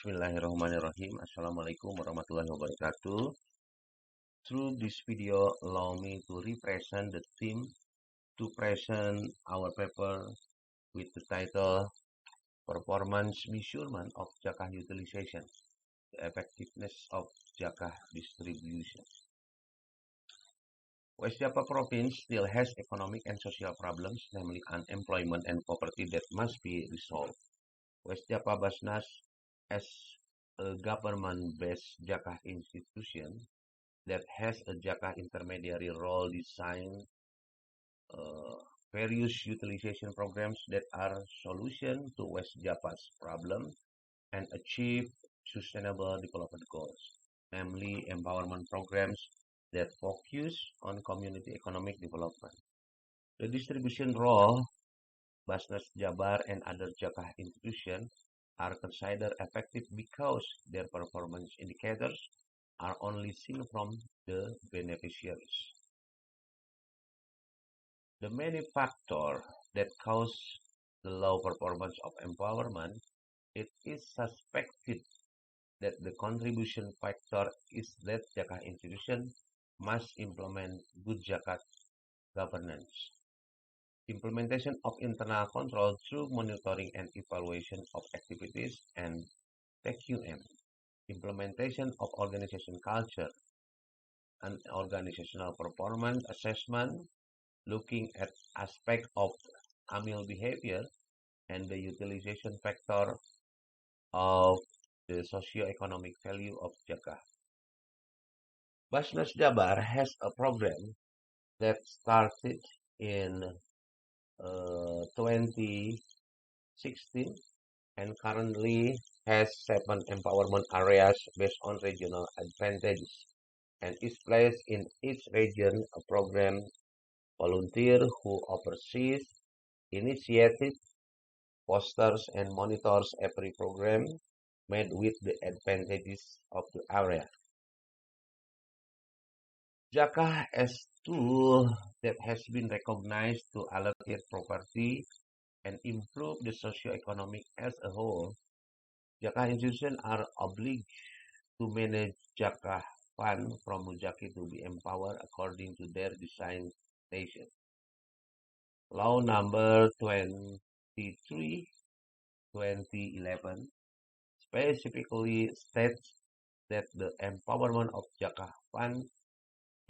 Bismillahirrahmanirrahim. Assalamualaikum warahmatullahi wabarakatuh. Through this video, allow me to represent the theme to present our paper with the title Performance Measurement of Zakah Utilization, the Effectiveness of Zakah Distribution. West Java Province still has economic and social problems, namely unemployment and poverty, that must be resolved. West Java Basnas, as a government-based Zakah institution that has a Zakah intermediary role, designed various utilization programs that are solution to West Java's problem and achieve sustainable development goals, namely empowerment programs that focus on community economic development. The distribution role Basnas Jabar and other Zakah institutions are considered effective because their performance indicators are only seen from the beneficiaries. The many factors that cause the low performance of empowerment, it is suspected that the contribution factor is that Zakah institution must implement good Zakat governance. Implementation of internal control through monitoring and evaluation of activities and TQM. Implementation of organization culture and organizational performance assessment, looking at aspects of AMIL behavior and the utilization factor of the socio-economic value of Zakah. Basnas Jabar has a program that started in 2016 and currently has 7 empowerment areas based on regional advantages and is placed in each region a program volunteer who oversees, initiates, fosters, and monitors every program made with the advantages of the area. Zakah as tool that has been recognized to allocate property and improve the socio-economic as a whole. Zakah institutions are obliged to manage Zakah fund from Muzaki to be empowered according to their designation. Law number 23/2011 specifically states that the empowerment of Zakah fund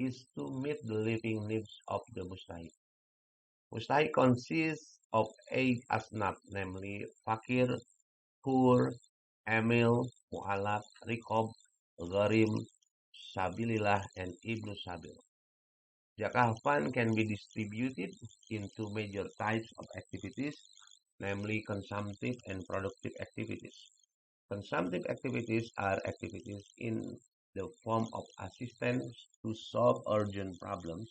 is to meet the living needs of the mustahik. Mustahik consists of 8 asnaf, namely fakir, poor, amil, mu'alaf, rikob, gharim, sabilillah, and ibnu sabil. Zakah fund can be distributed into major types of activities, namely consumptive and productive activities. Consumptive activities are activities in the form of assistance to solve urgent problems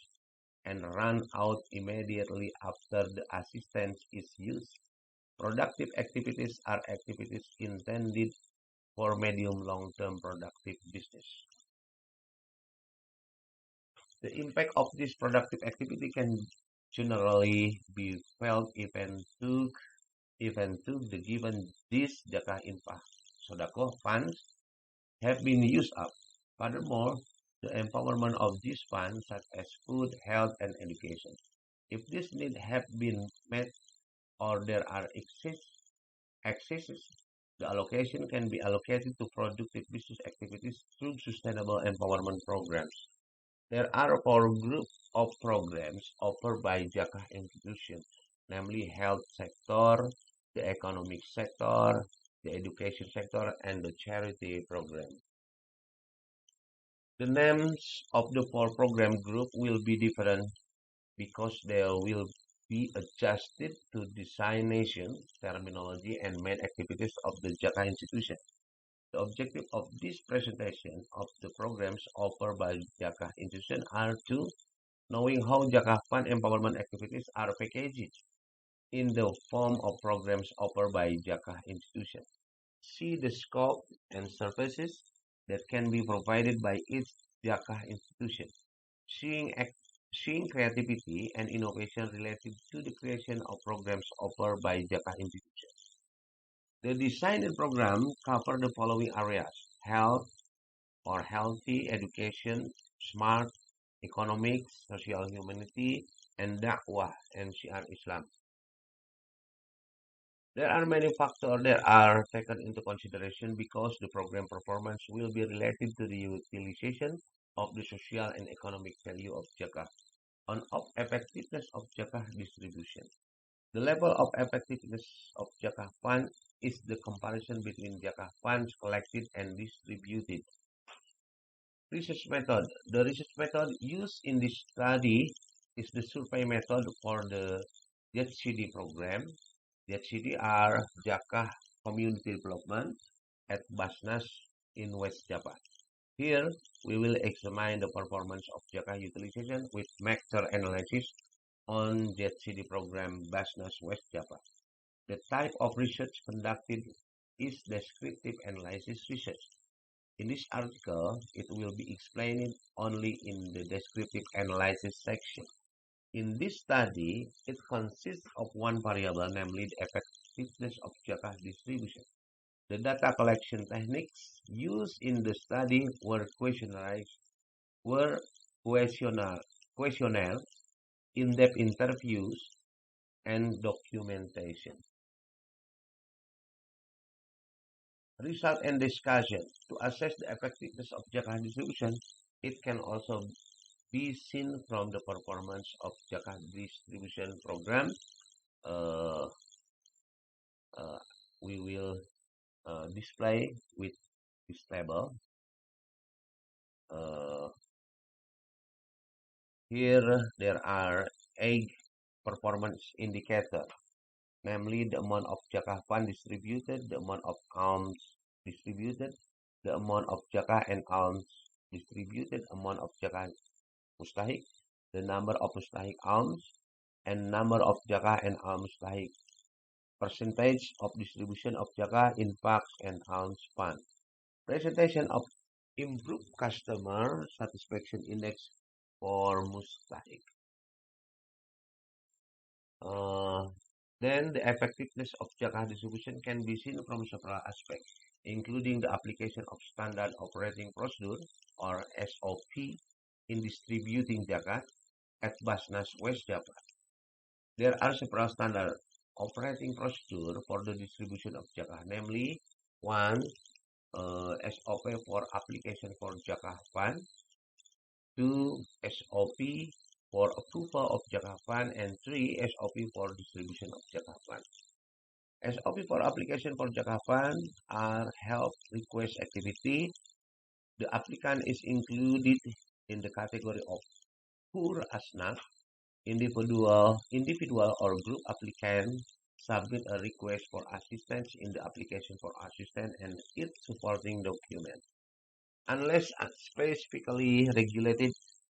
and run out immediately after the assistance is used. Productive activities are activities intended for medium-long-term productive business. The impact of this productive activity can generally be felt even to the given these Zakah infaq Sodakoh funds have been used up. Furthermore, the empowerment of these funds, such as food, health, and education, if these needs have been met or there are excesses, the allocation can be allocated to productive business activities through sustainable empowerment programs. There are 4 groups of programs offered by Zakah institutions, namely health sector, the economic sector, the education sector, and the charity program. The names of the 4 program groups will be different because they will be adjusted to designation, terminology, and main activities of the Zakah institution. The objective of this presentation of the programs offered by Zakah institution are to knowing how Zakah fund empowerment activities are packaged in the form of programs offered by Zakah institution. See the scope and services that can be provided by each Zakah institution. Seeing creativity and innovation related to the creation of programs offered by Zakah institutions. The design program cover the following areas: health or healthy education, smart, economics, social humanity, and dakwah and Syiar Islam. There are many factors that are taken into consideration because the program performance will be related to the utilization of the social and economic value of zakah on of effectiveness of zakah distribution. The level of effectiveness of zakah fund is the comparison between zakah funds collected and distributed. Research method. The research method used in this study is the survey method for the ZCD program. ZCD are Zakah Community Development at Basnas in West Java. Here, we will examine the performance of Zakah utilization with method analysis on ZCD program Basnas West Java. The type of research conducted is descriptive analysis research. In this article, it will be explained only in the descriptive analysis section. In this study, it consists of one variable, namely the effectiveness of zakah distribution. The data collection techniques used in the study were questionnaire, in-depth interviews, and documentation. Result and discussion. To assess the effectiveness of zakah distribution, it can also be seen from the performance of zakah distribution program. Uh, uh, we will display with this table. Uh, Here there are 8 performance indicators, namely the amount of zakah fund distributed, the amount of alms distributed, the amount of zakah and alms distributed, amount of zakah mustahik, the number of mustahik alms, and number of zakah and alms mustahik, percentage of distribution of zakah, infak, and alms fund. Presentation of improved customer satisfaction index for mustahik. Then the effectiveness of zakah distribution can be seen from several aspects, including the application of standard operating procedure or SOP in distributing zakat at Basnas West Java. There are several standard operating procedure for the distribution of zakah, namely 1. SOP for application for zakah fund, 2. SOP for approval of zakah fund, and 3. SOP for distribution of zakah fund. SOP for application for zakah fund are help request activity. The applicant is included in the category of poor asnaf. Individual or group applicant submit a request for assistance in the application for assistance and its supporting document. Unless specifically regulated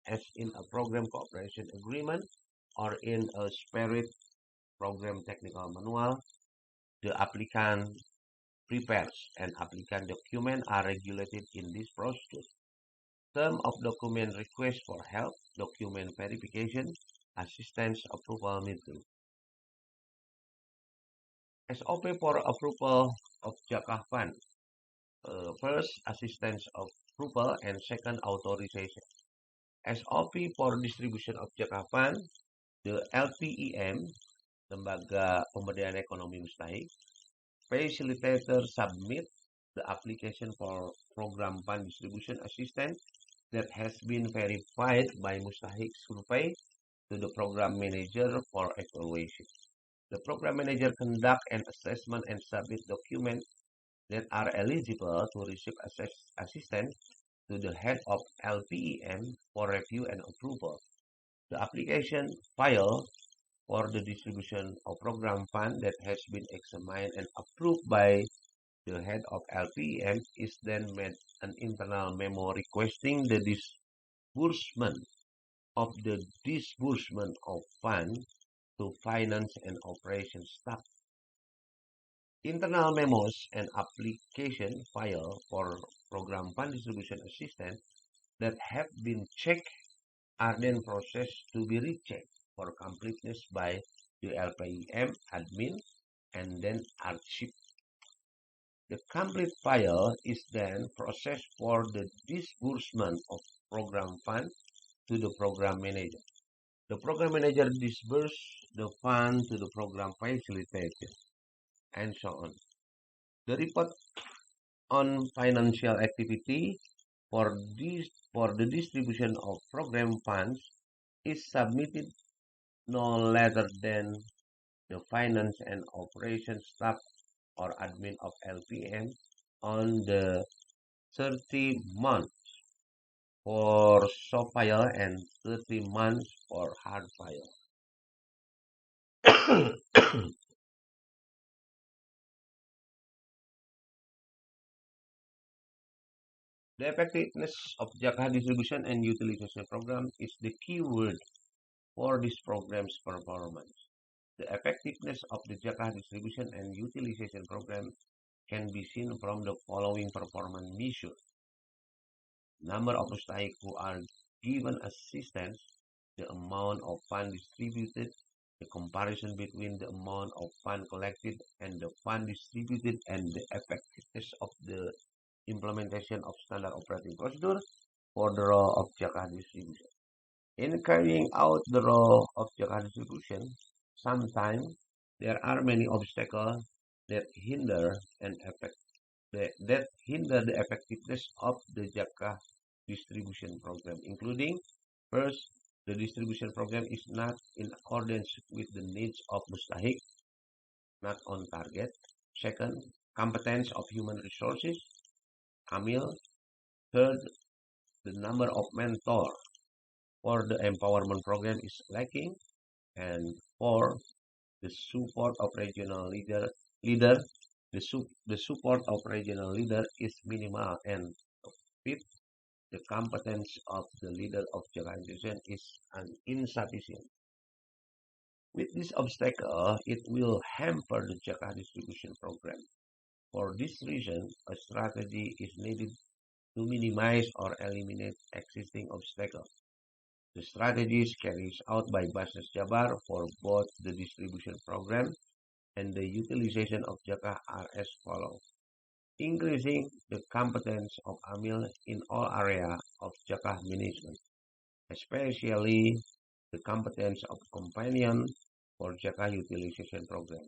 as in a program cooperation agreement or in a spirit program technical manual, the applicant prepares and applicant document are regulated in this procedure. Term of document request for help, document verification, assistance approval meeting. SOP for approval of zakah fund. First, assistance of approval, and second, authorization. SOP for distribution of zakah fund, the LPEM, Lembaga Pemberdayaan Ekonomi Mustahik, facilitator submit the application for program fund distribution assistance that has been verified by Mustahik survey to the program manager for evaluation. The program manager conduct an assessment and submit documents that are eligible to receive assistance to the head of LPEM for review and approval. The application file for the distribution of program fund that has been examined and approved by the head of LPEM is then made an internal memo requesting the disbursement of fund to finance and operation staff. Internal memos and application file for program fund distribution assistance that have been checked are then processed to be rechecked for completeness by the LPEM admin and then archived. The complete file is then processed for the disbursement of program fund to the program manager. The program manager disburses the fund to the program facilitator, and so on. The report on financial activity for the distribution of program funds is submitted no later than the finance and operations staff or admin of LPM on the 30 months for soft file and 30 months for hard file. The effectiveness of Zakat distribution and utilization program is the key word for this program's performance. The effectiveness of the Zakat distribution and utilization program can be seen from the following performance measures: number of mustahik who are given assistance, the amount of fund distributed, the comparison between the amount of fund collected and the fund distributed, and the effectiveness of the implementation of standard operating procedure for the role of Zakat distribution. In carrying out the role of Zakat distribution, sometimes there are many obstacles that hinder an effect that hinder the effectiveness of the Zakat distribution program, including first, the distribution program is not in accordance with the needs of mustahik, not on target. Second, competence of human resources, Amil. Third, the number of mentors for the empowerment program is lacking. And four, the support of leader the support of regional leader is minimal. And fifth, the competence of the leader of the organization is insufficient. With this obstacle, it will hamper the Zakat distribution program. For this reason, a strategy is needed to minimize or eliminate existing obstacles. The strategy is carried out by Basnas Jabar for both the distribution program and the utilization of Zakat are as follows: increasing the competence of Amil in all areas of Zakat management, especially the competence of companion for Zakat utilization program.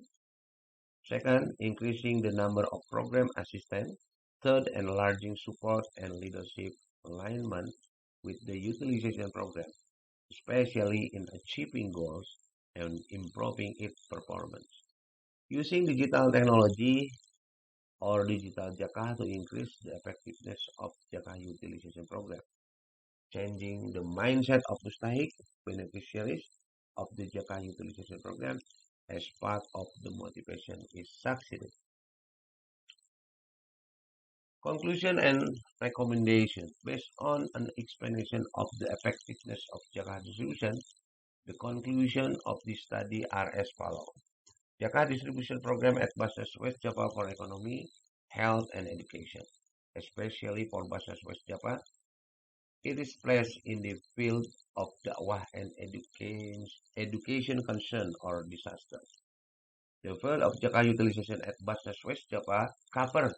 Second, increasing the number of program assistants. Third, enlarging support and leadership alignment with the utilization program, especially in achieving goals and improving its performance. Using digital technology or digital Zakat to increase the effectiveness of Zakat utilization program. Changing the mindset of mustahik beneficiaries of the Zakat utilization program as part of the motivation is succeeded. Conclusion and recommendation. Based on an explanation of the effectiveness of Zakat distribution, the conclusion of this study are as follows. Zakat distribution program at Basnas West Java for economy, health, and education, especially for Basnas West Java. It is placed in the field of dakwah and education concern or disaster. The field of Zakat utilization at Basnas West Java covers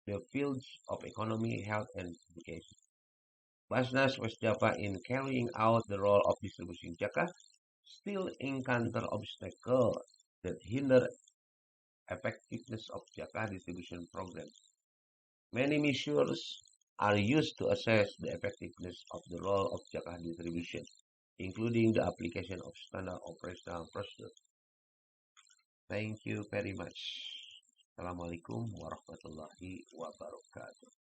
the fields of economy, health, and education. Basnas West Java, in carrying out the role of distributing Zakat, still encounter obstacles that hinder effectiveness of Zakat distribution programs. Many measures are used to assess the effectiveness of the role of Zakat distribution, including the application of standard operational procedures. Thank you very much. Assalamualaikum warahmatullahi wabarakatuh.